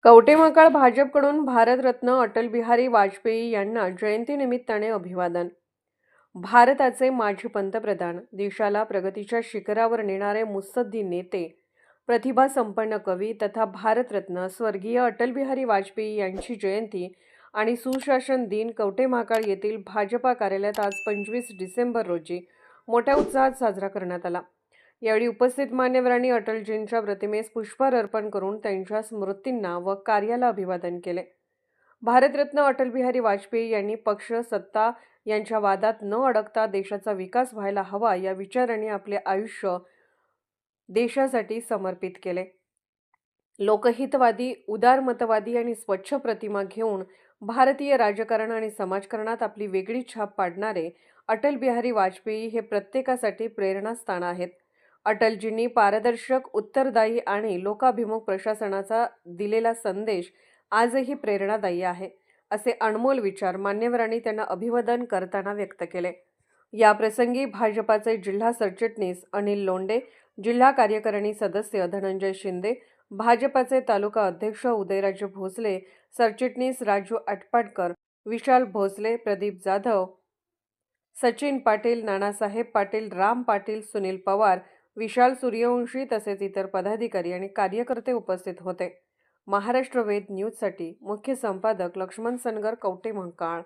कवठेमहांकाळ भाजपकडून भारतरत्न अटल बिहारी वाजपेयी यांना जयंतीनिमित्ताने अभिवादन. भारताचे माजी पंतप्रधान, देशाला प्रगतीच्या शिखरावर नेणारे मुत्सद्दी नेते, प्रतिभासंपन्न कवी तथा भारतरत्न स्वर्गीय अटल बिहारी वाजपेयी यांची जयंती आणि सुशासन दिन कवठेमहांकाळ येथील भाजपा कार्यालयात आज 25 डिसेंबर रोजी मोठ्या उत्साहात साजरा करण्यात आला. यावेळी उपस्थित मान्यवरांनी अटलजींच्या प्रतिमेस पुष्पहार अर्पण करून त्यांच्या स्मृतींना व कार्याला अभिवादन केले. भारतरत्न अटल बिहारी वाजपेयी यांनी पक्ष, सत्ता यांच्या वादात न अडकता देशाचा विकास व्हायला हवा या विचाराने आपले आयुष्य देशासाठी समर्पित केले. लोकहितवादी, उदारमतवादी आणि स्वच्छ प्रतिमा घेऊन भारतीय राजकारण आणि समाजकारणात आपली वेगळी छाप पाडणारे अटल बिहारी वाजपेयी हे प्रत्येकासाठी प्रेरणास्थान आहेत. अटलजींनी पारदर्शक, उत्तरदायी आणि लोकाभिमुख प्रशासनाचा दिलेला संदेश आजही प्रेरणादायी आहे, असे अनमोल विचार मान्यवरांनी त्यांना अभिवादन करताना व्यक्त केले. याप्रसंगी भाजपाचे जिल्हा सरचिटणीस अनिल लोंढे, जिल्हा कार्यकारिणी सदस्य धनंजय शिंदे, भाजपाचे तालुका अध्यक्ष उदयराजे भोसले, सरचिटणीस राजू आटपाडकर, विशाल भोसले, प्रदीप जाधव, सचिन पाटील, नानासाहेब पाटील, राम पाटील, सुनील पवार, विशाल सूर्यवंशी तसेच इतर पदाधिकारी आणि कार्यकर्ते उपस्थित होते. महाराष्ट्र वेद न्यूजसाठी मुख्य संपादक लक्ष्मण सनगर, कवठेमहांकाळ.